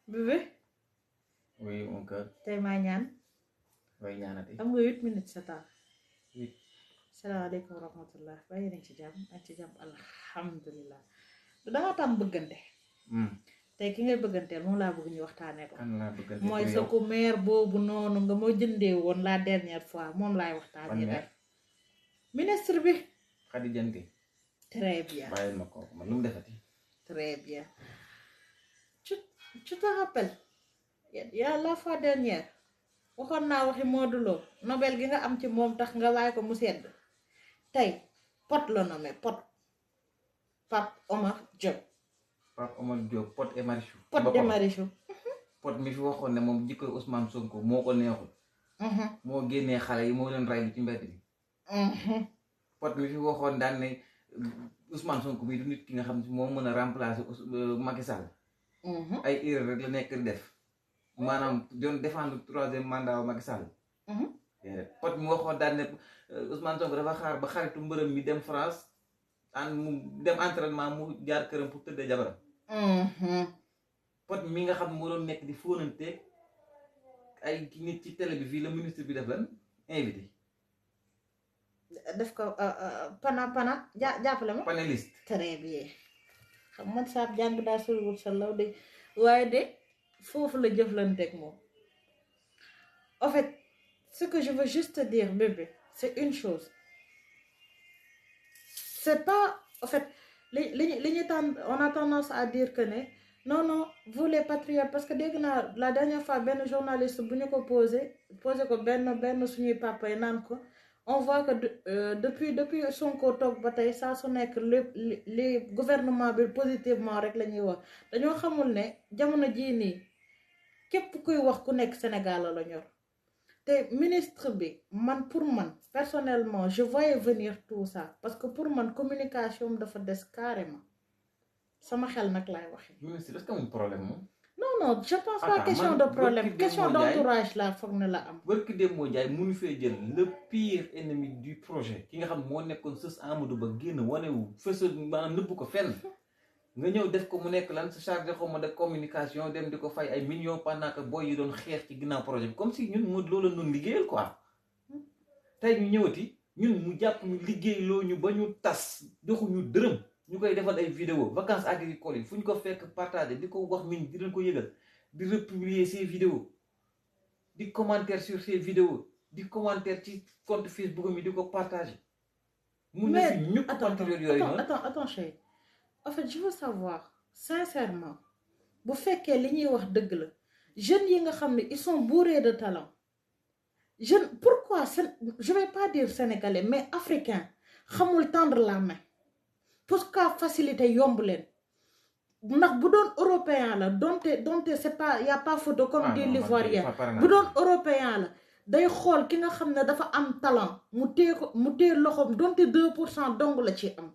Bébé, Oui, mon cœur. tey maa ñaan. Way ñaanati. am nga 8 minutes sa temps. 8. salaamaaleykum wa rahmatullah. bàyyi nañ ci jàmm ak ci jàmm alhamdulilah. dangaa tam bëggante. tey ki ngay bëgganteel moom laa bëgg ñu waxtaanee ko. kan laa bëggante mooy sa ku meer boobu noonu nga ma jëndee woon la dernière fois moom laay waxtaanee tey. ministre bi. Khady Diène Gaye. très bien. bàyyil ma kooku man lu mu defati. très bien. tu te rappelles ya la fois dernière waxoon naa waxi Modou Lo Nobel gi nga am ci moom tax nga waay ko mu sedd tey Pod la nommé Pod Pape Omar Diop. Pape Omar Diop Pod et Marichou. Pod et Marichou. Pod mi fi waxoon ne moom jikkoy Ousmane Sonko moo ko neexul. moo génnee xale yi moo leen raylu ci mbedd bi. Pod mi fi waxoon daan ne Ousmane Sonko bi du nit ki nga xam ne moo mën a remplacer Macky Sall. ay erreur rek la nekk di def maanaam doon défendre 3e mandat wa Macky Sall. Pod mi waxoon daan ne Ousmane Sonko dafa xaar ba xaritu mbërëm mi dem France mu dem entraînement mu jaar këram pour tëddee jabaram. Pod mi nga xam moo doon nekk di fóonante ay nit ci télé bi fii la ministre bi def lan invité. def ko pana jàppale ma. panéliste. très bien xam man saab jàng daa soriwul sa law de waaye de foofu la jëflanteeg moom. en fait ce que je veux juste te dire bébé c'est une chose c'est pas en fait li ñu on a tendance à dire que ne non vous les patriotes parce que dégg naa la dernière fois benn journaliste bu ñu ko posé ko benn suñuy papa yi naan ko on voit que depuis Sonko toog ba tey saa su nekk les gouvernement bi positivement rek la ñuy wax dañoo xamul ne jamono jii nii képp kuy wax ku nekk Sénégal la ñor te ministre bi man pour man personnellement je voyais venir tout ça parce que pour man communication dafa des carrément sama xel nag laay waxee. ministre est-ce que amul problème moom. non je pense pas question de problème question d'entourage la foog na la am. barki Demba Ndiaye mënu fee jël le pire ennemi du projet ki nga xam moo nekkoon sës Amadou Ba génn wanewu fësal maanaam nëbb ko fenn nga ñëw def ko mu nekk lan sa chargé xaw ma de communication dem di ko fay ay millions pendant que boy yi doon xeex ci ginnaaw projet bi comme si ñun mu loolu noonu liggéeyal quoi tey ñu ñëwati ñun mu jàpp ñu liggéey loo ñu ba ñu tas doxuñu dërëm. ñu koy defal ay vidéo vacances agricoles yi fu ñu ko fekk partagé di ko wax min di leen ko yëgal di republier ces vidéos di commentaire sur ces vidéos di commentaire ci compte Facebook mi di ko partagé. mun na fi ñu patriote yooyu noonu attends chérie en fait je veux savoir sincèrement bu fekkee li ñuy wax dëgg la jeunes yi nga xam ne ils sont bourrés de talent jeunes pourquoi je vais pas dire sénégalais mais africain xamul tendre la main. pour que facilité yomb leen ndax bu doon européen la donte c'est pas y a pas photo comme dit l'ivoirien bu doon européen la day xool ki nga xam ne dafa am talent mu téye loxoom donte 2% dong la ci am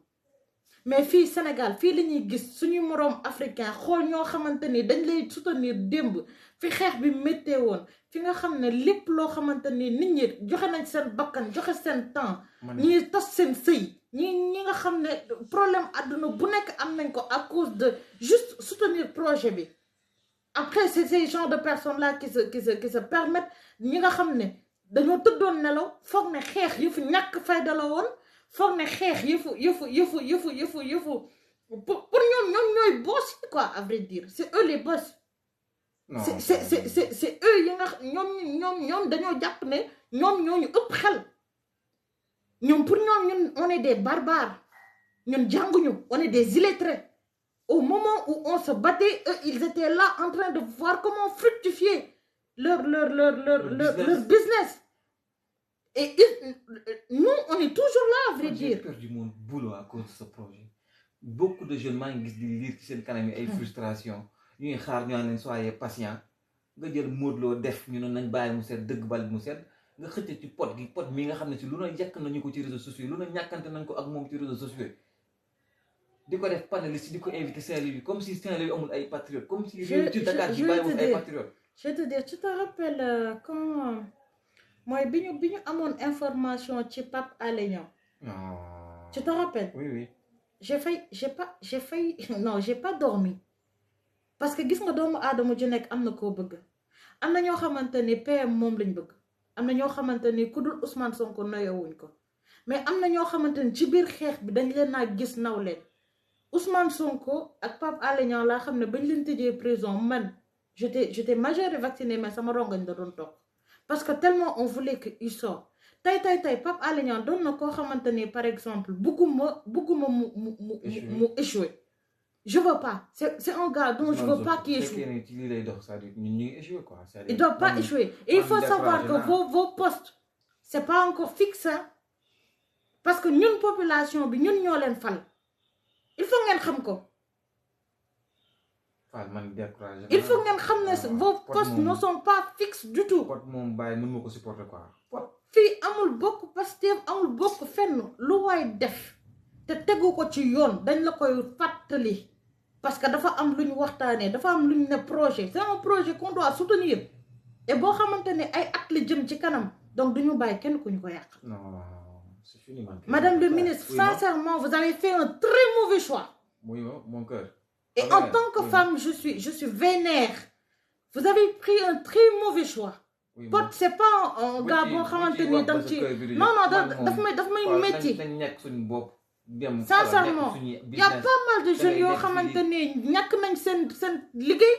mais fii Sénégal fii la ñuy gis suñu moroom africain xool ñoo xamante ni dañ lay soutenir démb fi xeex bi méttee woon fi nga xam ne lépp loo xamante ni nit ñi joxe nañ seen bakkan joxe seen temps ñi tas seen sëy ñi nga xam ne problème àdduna bu nekk am nañ ko à cause de juste soutenir projet bi après c'est ces genre de personnes là qui se permettent ñi nga xam ne dañoo tëddoon nelaw foog ne xeex yëfu ñàkk fayda la woon foog ne xeex yëfu pour ñoom ñooy boss yi quoi à vrai dire c'est eux les boss. c'est eux yi nga ñoom dañoo jàpp ne ñoom ñooñu ëpp xel. ñoom pour ñun on est des barbares ñun jànguñu on est des illettrés au moment où on se battait eux ils étaient là en train de voir comment fructifier leur business et nous on est toujours là à vrai dire. J'ai perdu mon boulot à cause de ce projet beaucoup de jeunes maa ngi gis di lire ci seen kanam yi ay frustration ñuy xaar ñu naan leen soyez patient nga jël Modou Lo def ñu ne nañ bàyyi mu sedd dëgg bal mu sedd nga xëcc ci pot mi nga xam ne si lu na yàq nañu ko ci réseaux sociaux lu na ñàkkante nañ ko ak moom ci réseaux sociaux di ko def panéliste di ko invité Saint-Louis comme si Saint-Louis amul ay patriotes comme si réew ci Dakar bi bàyyiwul ay patriotes. je vais te dire tu te rappelles quand mooy bi ñu amoon information ci Pape Alé Niang. tu te rappelles. oui j'ai pas dormi parce que gis nga doomu aadama ju nekk am na koo bëgg am na ñoo xamante ni PM moom lañ bëgg am na ñoo xamante ni ku dul Ousmane Sonko noyowuñ ko mais am na ñoo xamante ni ci biir xeex bi dañ leen naa gis naw leen Ousmane Sonko ak Pape Alé Niang laa xam ne bañ leen tëjee prison man j'étais majeure et vaccinée mais sama rongañ da doon toog parce que tellement on voulait que il sort tey Pape Alé Niang doon na koo xamante ni par exemple bugguma mu échouer je veux pas c'est un gars dont je veux pas qu'il échoue il doit pas échouer et il faut savoir que vos postes c'est pas encore fixe hein? Parce que ñun population bi ñun ñoo leen fal il faut ngeen xam ko il faut ngeen xam ne vos postes ne sont pas fixes du tout fii amul bokk Pastef amul bokk fenn lu waay def te tegu ko ci yoon dañ la koy fàttali parce que dafa am lu ñu waxtaanee dafa am lu ñu ne projet c'est un projet qu'on doit soutenir et boo xamante ne ay at la jëm ci kanam donc duñu bàyyi kenn ku ñu ko yàq. Non, c'est fini, Madame le ministre, oui, sincèrement, vous avez fait un très mauvais choix. Oui, mon cœur. Et en tant que femme, je suis vénère. Vous avez pris un très mauvais choix. Oui, Pot, c'est pas un gars bon xamante ni dang ci non daf may métti. Sincèrement, il y a pas mal de jeunes yoo xamante ni ñàkk nañ seen liggéey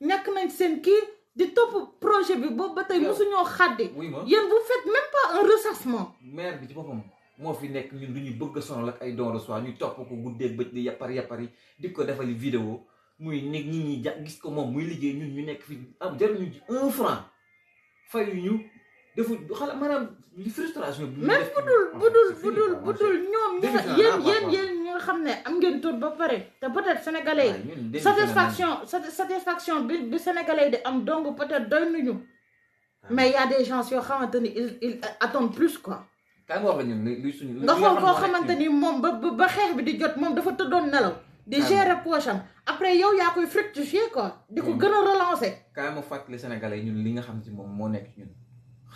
ñàkk nañ seen kii di topp projet bi boobu ba tey mosuñoo xàddi. Yéen vous faites même pas un ressassement. Maire bi ci boppam moo fi nekk ñun du ñu bëgg a sonal ak ay don de soi ñu topp ko guddeeg bëj di yappari di ko defali vidéo muy nekk nit ñi gis ko moom muy liggéey ñun ñu nekk fi am jaruñu 1 franc fayu ñu defu xala maanaam li frustration bi même budul ñoom yéen ñi nga xam ne am ngeen tur ba pare te peut-être sénégalais yi satisfaction bi sénégalais yi di am donc peut-être doy nañu mais y a des gens yoo xamante ni ils attendent plus quoi kay mo wax la ñun luy suñu nga xool koo xamante ni moom ba xeex bi di jot moom dafa tëddoon nelaw di gérer poche am après yow yaa koy fructifier quoi di ko gën a relancer kay mo fàttali sénégalais ñun li nga xam ci moom moo nekk ñun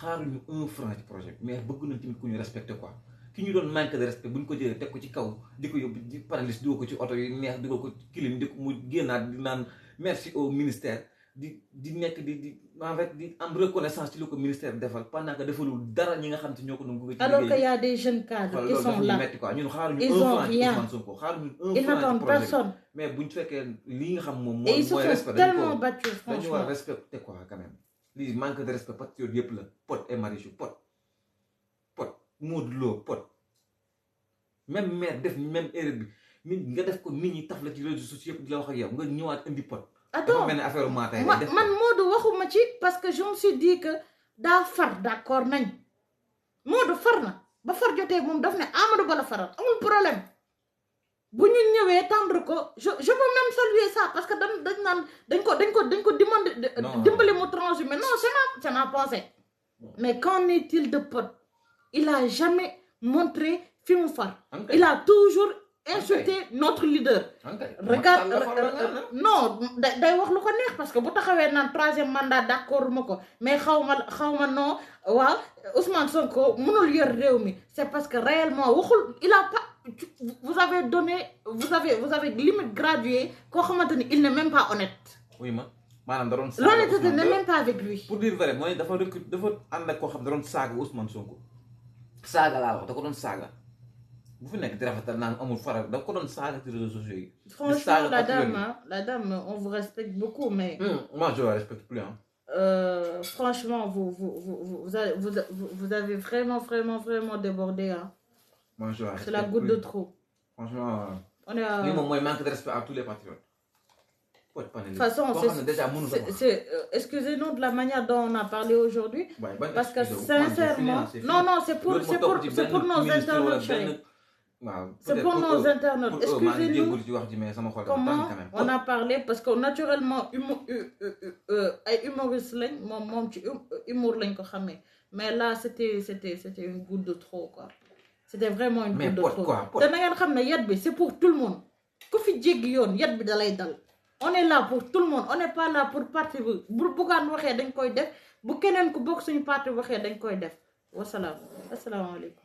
xaaruñu 1 franc ci projet mais bëgg nañ tamit ku ñu respecté quoi ki ñu doon manque de respect buñ ko jëlee teg ko ci kaw di ko yóbbu di paralyse di ko ci oto yi neex di ko kilim di ko mu génnaat di naan merci au ministère di nekk di en fait di am reconnaissance ci lu ko ministère defal pendant que defalul dara ñi nga xam ci ñoo ko doon bëgg ci alors que y a des jeunes cadres qui sont là metti quoi ñun xaaruñu ils ont rien xaaruñu 1 franc ci personne mais buñ fekkee li nga xam moom mooy respect tellement battu franchement dañu war respecter quoi quand même lii manque de respect patriote yëpp la Pod et Marichou Pod Modou Lo Pod même maire def même erreur bi nit nga def ko nit ñi taf la ci réseaux sociaux yëpp di la wax ak yow nga ñëwaat indi Pod attends affaire man Modou waxuma ci parce que je me suis dit que daa far d'accord nañ Modou far na ba far jotee moom daf ne Amadou Ba la faral amul problème bu ñu ñëwee tendre ko je peux même saluer ça parce que dañ naan dañ ko dimbali mu transhumé non c'est ma pensée mais qu'en est-il de Pod il a jamais montré fi mu far il a toujours insulté notre leader regarde non day wax lu ko neex parce que bu taxawee naan 3e mandat d'accord ma ko mais xaw ma non waaw Ousmane Sonko mënul yor réew mi c'est parce que réellement waxul il a pas vous avez limite gradué koo xamante ni il n'est même pas honnête oui maanaam da doon l'honnêteté n'est même pas avec lui pour dire vrai mooy dafa ànd ak koo xam da doon saaga Ousmane Sonko saaga laa wax da ko doon saaga bu fi nekk di rafetal naan amul faral da ko doon saaga ci réseaux sociaux yi. Franchement la dame on vous respecte beaucoup mais. Moi je la respecte plus hein. Franchement vous avez vraiment débordé hein. Moi je la respecte. C'est la goutte de trop. Franchement. On est lii moom mooy manque de respect à tous les patriotes. De toute façon c'est excusez-nous de la manière dont on a parlé aujourd'hui. Parce que sincèrement non c'est pour nos internautes chéris. C'est pour nos internautes. Excusez-nous comment on a parlé parce que naturellement ay humoriste lañ moom ci humour lañ ko xamee mais là c'était une goutte de trop quoi. C'était vraiment une goutte de trop. te na ngeen xam ne yat bi c'est pour tout le monde ku fi jéggi yoon yat bi dalay dal. On est là pour tout le monde on n'est pas là pour parti bu Bougane waxee dañ koy def bu keneen ku bokk suñu parti waxee dañ koy def wasalaam asalaamaaleykum